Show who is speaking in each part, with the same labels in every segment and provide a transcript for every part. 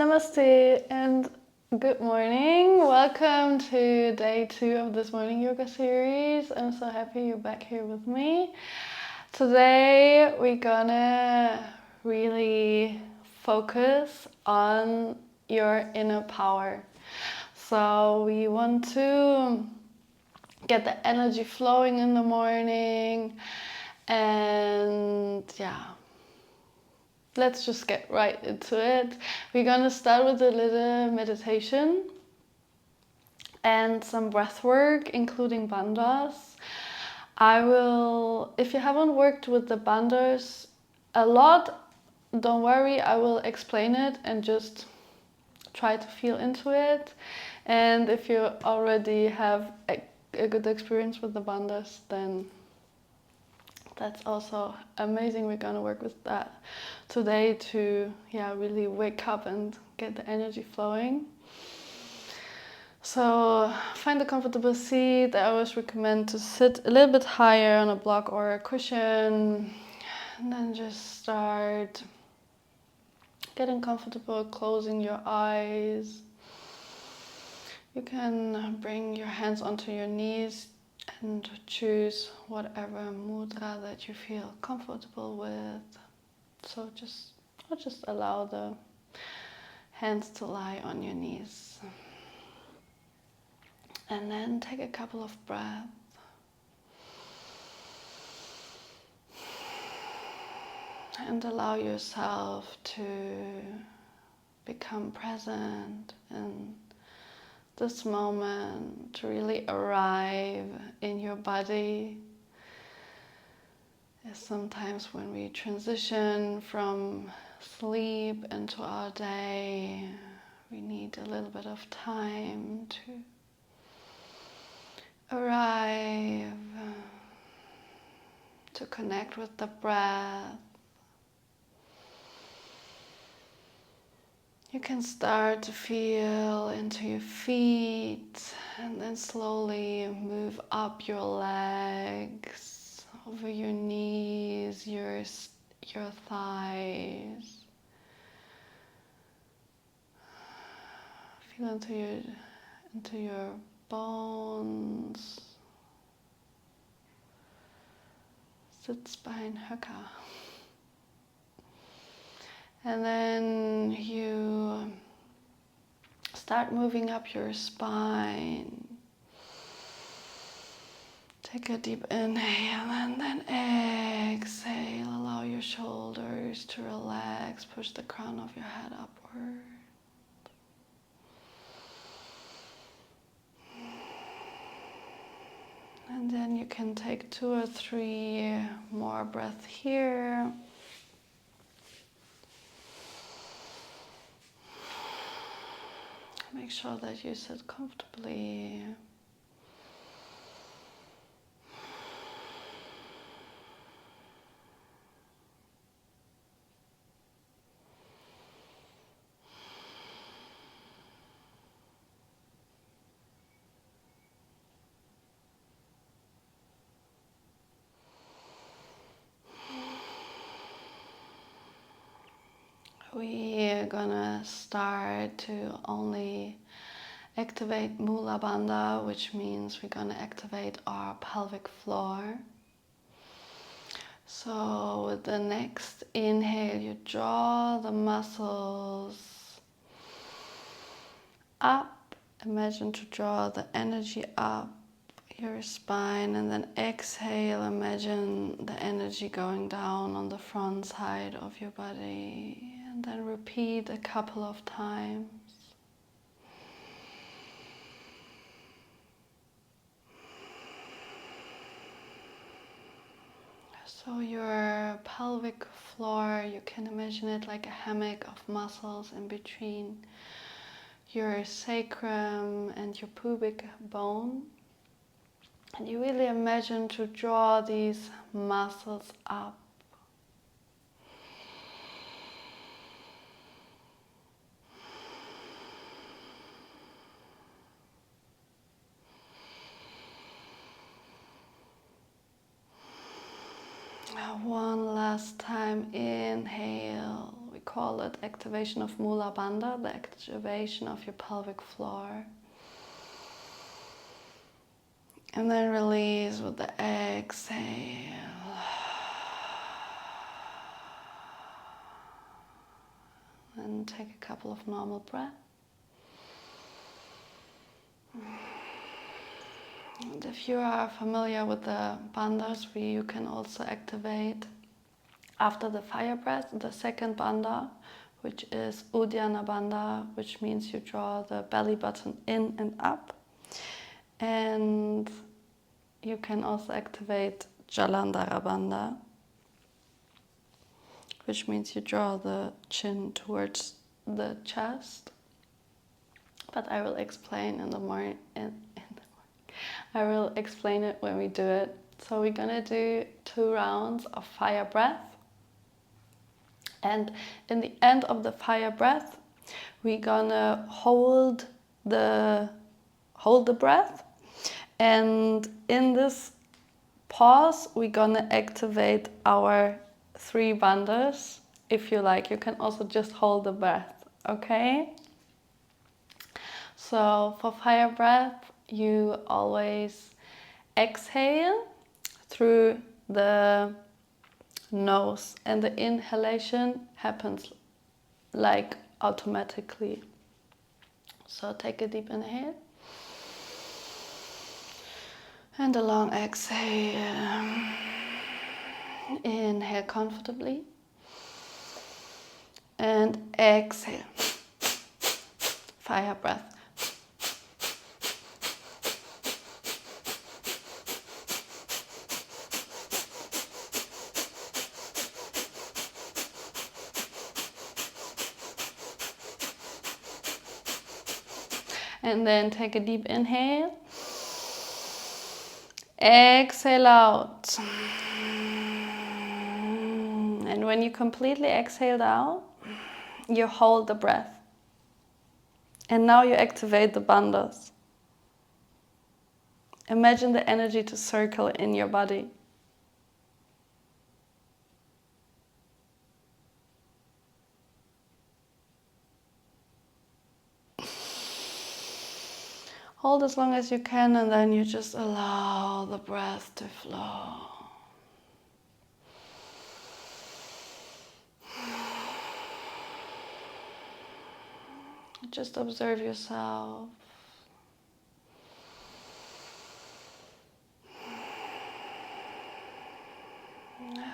Speaker 1: Namaste and good morning. Welcome to day 2 of this morning yoga series. I'm so happy you're back here with me. Today we're gonna really focus on your inner power. So we want to get the energy flowing in the morning, and let's just get right into it. We're gonna start with a little meditation and some breath work, including bandhas. If you haven't worked with the bandhas a lot, don't worry, I will explain it and just try to feel into it. And if you already have a good experience with the bandhas, then that's also amazing. We're gonna work with that today to really wake up and get the energy flowing. So find a comfortable seat. I always recommend to sit a little bit higher on a block or a cushion, and then just start getting comfortable, closing your eyes. You can bring your hands onto your knees and choose whatever mudra that you feel comfortable with. So just allow the hands to lie on your knees. And then take a couple of breaths. And allow yourself to become present in this moment, to really arrive in your body. As sometimes when we transition from sleep into our day, we need a little bit of time to arrive, to connect with the breath. You can start to feel into your feet and then slowly move up your legs, over your knees, your thighs. Feel into your bones. Sit spine haka. And then you start moving up your spine. Take a deep inhale and then exhale. Allow your shoulders to relax. Push the crown of your head upward. And then you can take 2 or 3 more breaths here. Make sure that you sit comfortably. We're gonna start to only activate Mula Bandha, which means we're gonna activate our pelvic floor. So with the next inhale, you draw the muscles up. Imagine to draw the energy up your spine, and then exhale, imagine the energy going down on the front side of your body. And then repeat a couple of times. So your pelvic floor, you can imagine it like a hammock of muscles in between your sacrum and your pubic bone. And you really imagine to draw these muscles up. One last time, inhale. We call it activation of Mula Bandha, the activation of your pelvic floor. And then release with the exhale. And take a couple of normal breaths. And if you are familiar with the bandhas, you can also activate after the fire breath the second bandha, which is Uddiyana Bandha, which means you draw the belly button in and up. And you can also activate Jalandhara Bandha, which means you draw the chin towards the chest. But I will explain in the morning. I will explain it when we do it. So we're gonna do 2 rounds of fire breath. And in the end of the fire breath, we're gonna hold the breath. And in this pause, we're gonna activate our 3 bandhas. If you like, you can also just hold the breath, okay? So for fire breath, you always exhale through the nose, and the inhalation happens like automatically. So take a deep inhale and a long exhale. Inhale comfortably and exhale. Fire breath. And then take a deep inhale. Exhale out. And when you completely exhaled out, you hold the breath. And now you activate the bandhas. Imagine the energy to circle in your body. Hold as long as you can, and then you just allow the breath to flow. Just observe yourself.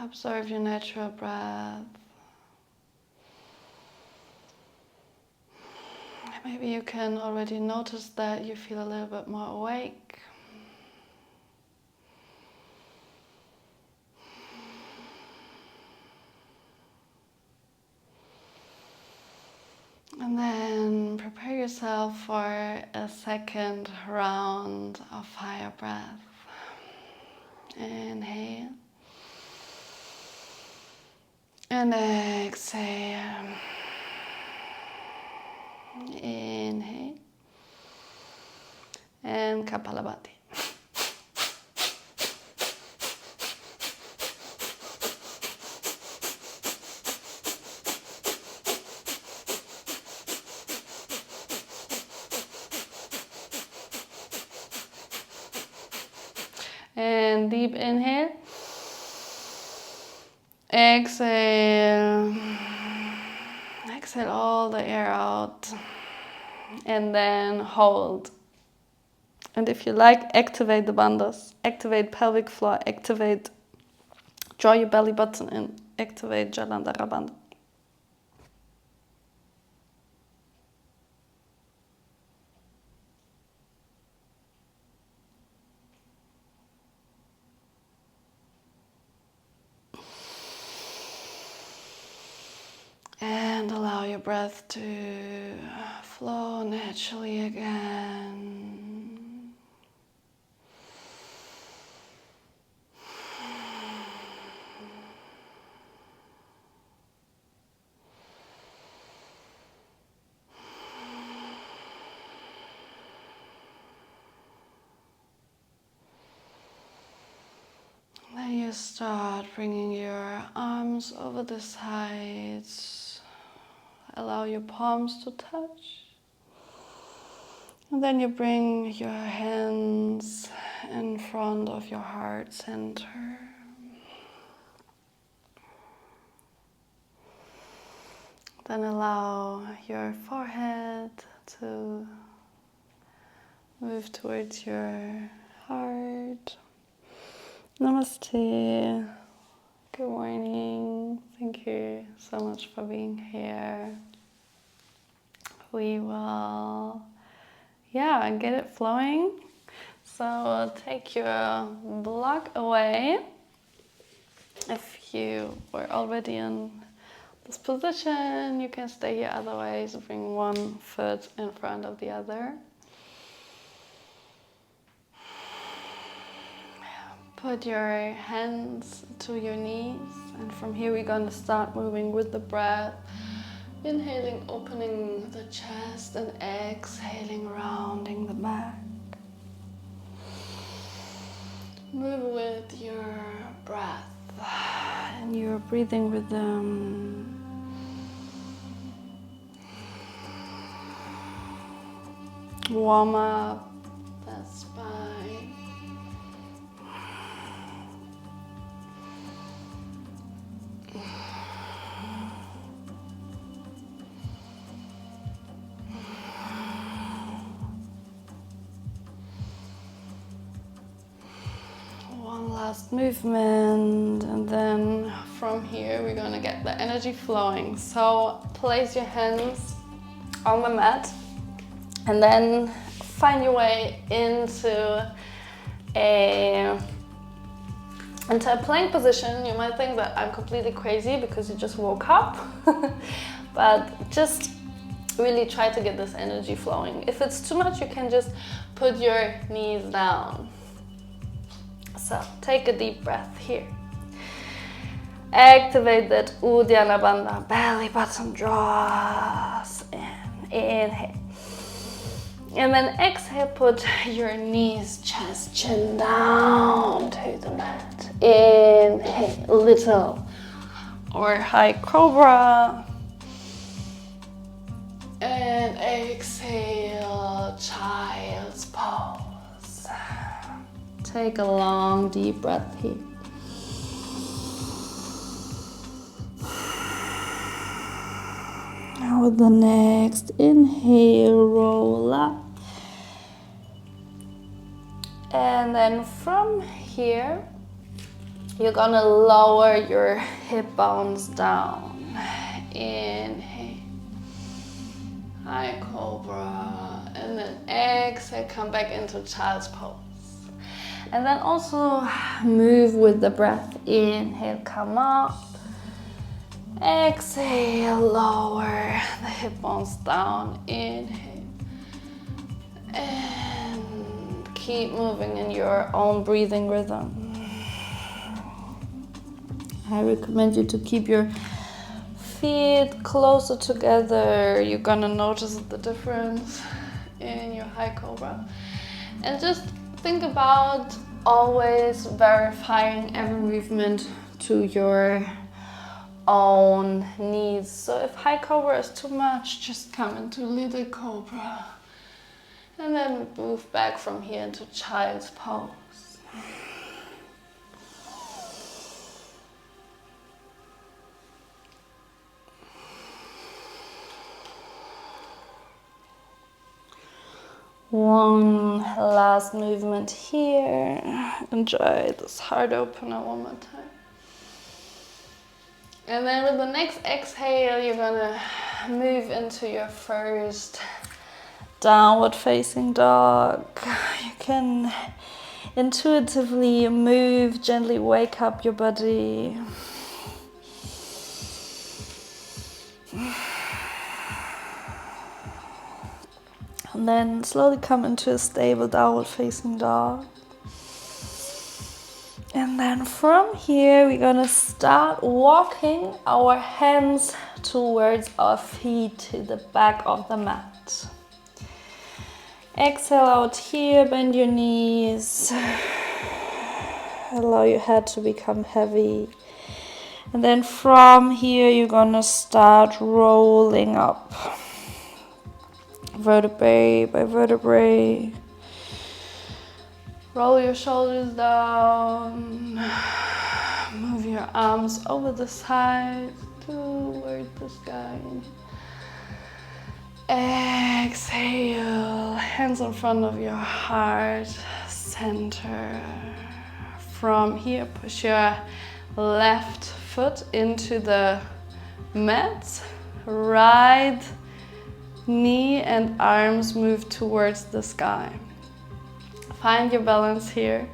Speaker 1: Observe your natural breath. Maybe you can already notice that you feel a little bit more awake. And then prepare yourself for a second round of fire breath. Inhale. And exhale. Inhale. And Kapalabhati. And deep inhale. Exhale. Exhale all the air out. And then hold. And if you like, activate the bandhas. Activate pelvic floor. Draw your belly button in. Activate Jalandhara Bandha. And allow your breath to flow naturally again. Then you start bringing your arms over the sides, allow your palms to touch. And then you bring your hands in front of your heart center. Then allow your forehead to move towards your heart. Namaste. Good morning. Thank you so much for being here. We will, get it flowing. So take your block away. If you were already in this position, you can stay here. Otherwise, bring one foot in front of the other. Put your hands to your knees, and from here we're going to start moving with the breath. Inhaling, opening the chest, and exhaling, rounding the back. Move with your breath and your breathing rhythm. Warm up the spine. One last movement, and then from here we're going to get the energy flowing. So place your hands on the mat and then find your way into a plank position. You might think that I'm completely crazy because you just woke up, but just really try to get this energy flowing. If it's too much, you can just put your knees down. So take a deep breath here. Activate that Uddiyana Bandha, belly button draws in. Inhale. And then exhale, put your knees, chest, chin down to the mat. Inhale, little or high cobra. And exhale, child's pose. Take a long, deep breath here. Now with the next inhale, roll up. And then from here, you're gonna lower your hip bones down. Inhale, high cobra, and then exhale, come back into child's pose. And then also move with the breath. Inhale, come up. Exhale, lower the hip bones down. Inhale. And keep moving in your own breathing rhythm. I recommend you to keep your feet closer together. You're gonna notice the difference in your high cobra. And just think about always verifying every movement to your own needs. So if high cobra is too much, just come into little cobra. And then move back from here into child's pose. One last movement here. Enjoy this heart opener one more time. And then with the next exhale, you're gonna move into your first downward facing dog. You can intuitively move, gently wake up your body. And then slowly come into a stable downward facing dog. And then from here, we're gonna start walking our hands towards our feet to the back of the mat. Exhale out here, bend your knees. Allow your head to become heavy.
Speaker 2: And then from here, you're gonna start rolling up, vertebrae by vertebrae.
Speaker 1: Roll your shoulders down. Move your arms over the side toward the sky. Exhale, hands in front of your heart, center. From here, push your left foot into the mat. Right knee and arms move towards the sky. Find your balance here.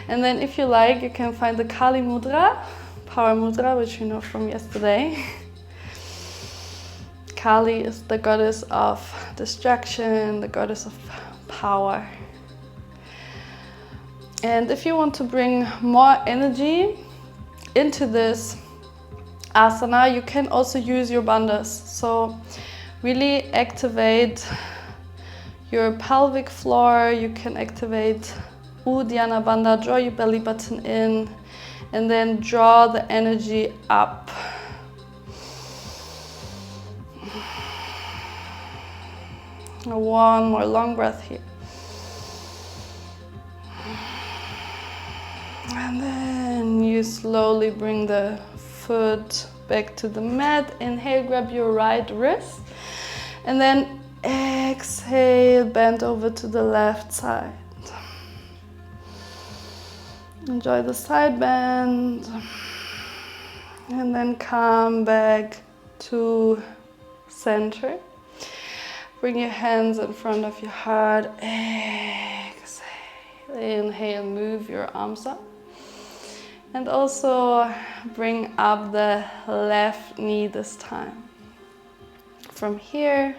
Speaker 1: And then if you like, you can find the Kali Mudra, Power Mudra, which you know from yesterday. Kali is the goddess of destruction, the goddess of power. And if you want to bring more energy into this asana, you can also use your bandhas. So really activate your pelvic floor. You can activate Uddiyana Bandha, draw your belly button in, and then draw the energy up. One more long breath here. And then you slowly bring the foot back to the mat. Inhale, grab your right wrist. And then exhale, bend over to the left side. Enjoy the side bend. And then come back to center. Bring your hands in front of your heart. Exhale. Inhale, move your arms up. And also bring up the left knee this time. From here,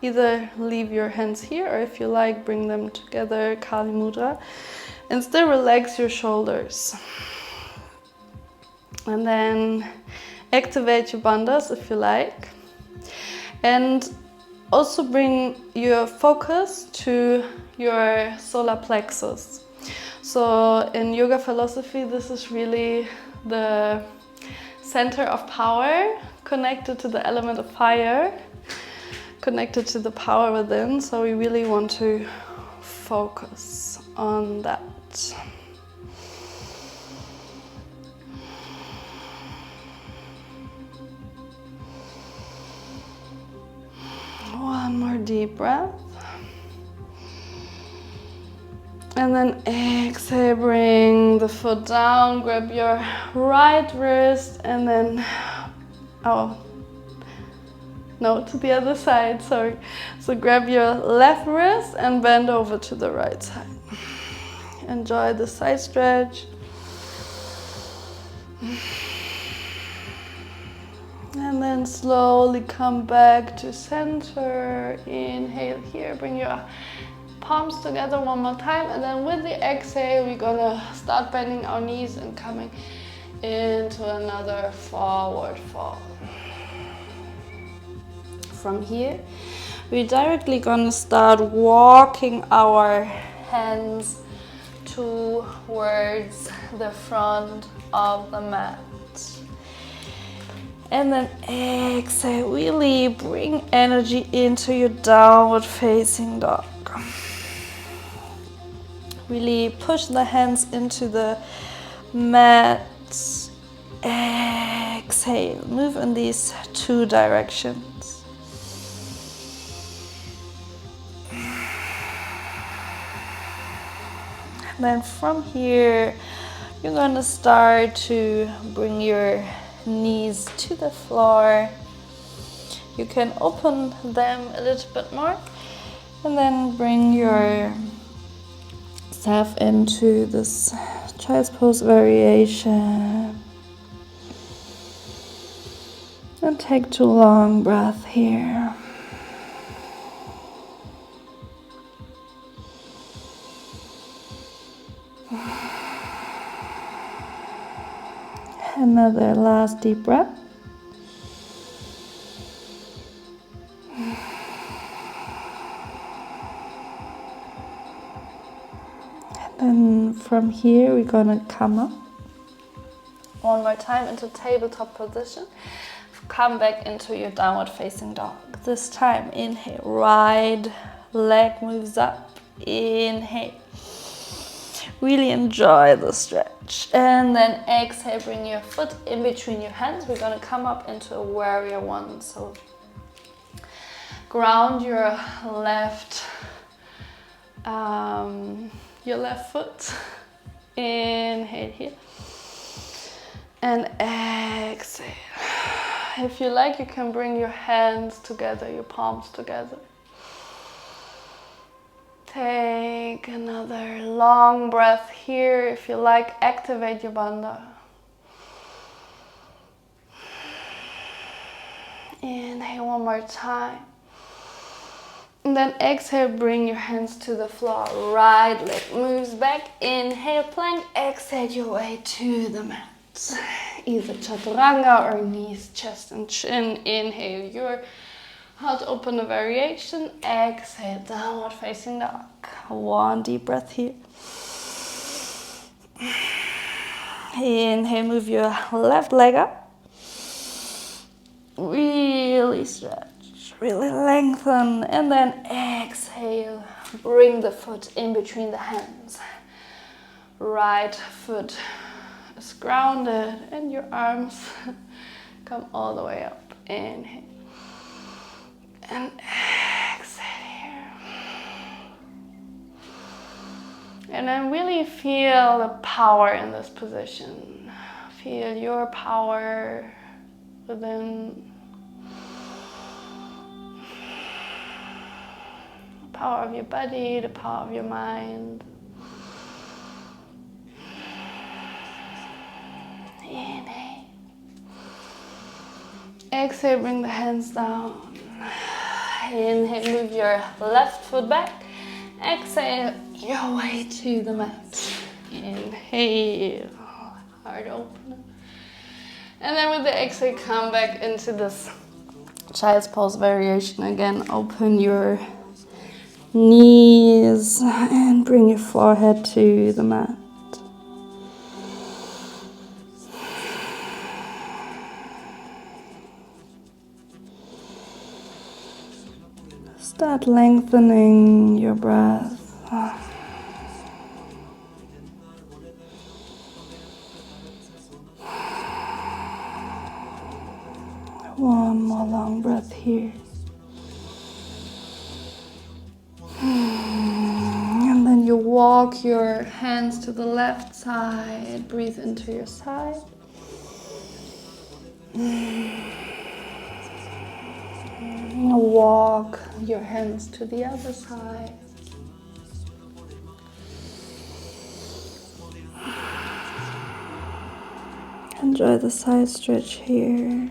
Speaker 1: either leave your hands here, or if you like, bring them together, Kali Mudra, and still relax your shoulders. And then activate your bandhas if you like. And also bring your focus to your solar plexus. So in yoga philosophy, this is really the center of power, connected to the element of fire, connected to the power within. So we really want to focus on that. One more deep breath. And then exhale, bring the foot down, grab your right wrist, and then, to the other side, sorry. So grab your left wrist and bend over to the right side. Enjoy the side stretch. And then slowly come back to center. Inhale here, bring your palms together one more time, and then with the exhale we're gonna start bending our knees and coming into another forward fold. From here we're directly gonna start walking our hands towards the front of the mat. And then exhale, really bring energy into your downward facing dog. Really push the hands into the mat. Exhale, move in these two directions. And then from here, you're gonna start to bring your knees to the floor. You can open them a little bit more, and then bring yourself into this child's pose variation. And take 2 long breaths here. Another last deep breath. And then from here we're gonna come up One more time into tabletop position. Come back into your downward facing dog. This time, inhale, right leg moves up. Inhale. Really enjoy the stretch. And then exhale, bring your foot in between your hands. We're gonna come up into a warrior one. So ground your left foot. Inhale here. And exhale. If you like, you can bring your hands together, your palms together. Take another long breath here. If you like, activate your bandha. Inhale one more time. And then exhale, bring your hands to the floor. Right leg moves back. Inhale, plank. Exhale your way to the mat. Either chaturanga or knees, chest and chin. Inhale your heart open a variation. Exhale, downward facing dog. One deep breath here. Inhale, move your left leg up. Really stretch, really lengthen. And then exhale, bring the foot in between the hands. Right foot is grounded and your arms come all the way up. Inhale. And exhale here. And then really feel the power in this position. Feel your power within. The power of your body, the power of your mind. Inhale. Exhale, bring the hands down. Inhale, move your left foot back. Exhale, your way to the mat. Inhale, heart open. And then with the exhale, come back into this child's pose variation again. Open your knees and bring your forehead to the mat. Start lengthening your breath. One more long breath here. And then you walk your hands to the left side. Breathe into your side. Walk your hands to the other side. Enjoy the side stretch here.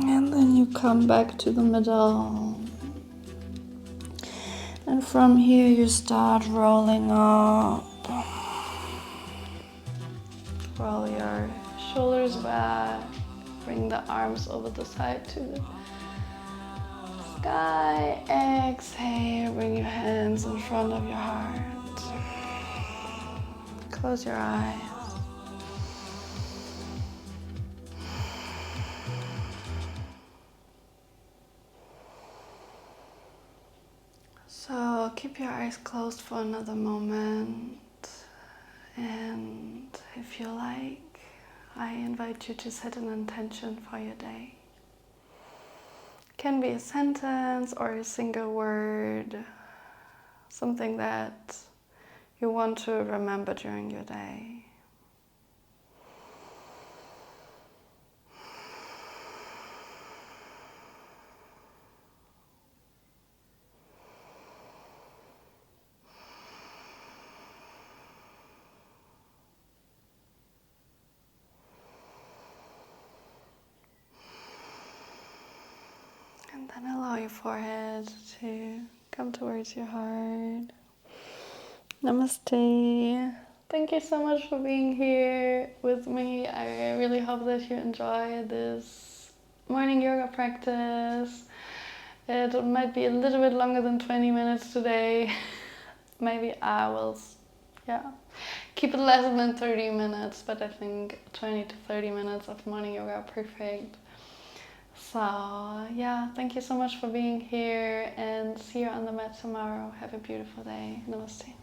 Speaker 1: And then you come back to the middle. And from here you start rolling up. Roll your shoulders back. Bring the arms over the side to the sky. Exhale, bring your hands in front of your heart. Close your eyes. So keep your eyes closed for another moment. And if you like, I invite you to set an intention for your day. It can be a sentence or a single word, something that you want to remember during your day. And then allow your forehead to come towards your heart. Namaste. Thank you so much for being here with me. I really hope that you enjoy this morning yoga practice. It might be a little bit longer than 20 minutes today. Maybe I will Yeah. Keep it less than 30 minutes, but I think 20 to 30 minutes of morning yoga are perfect. So yeah, thank you so much for being here, and see you on the mat tomorrow. Have a beautiful day. Namaste.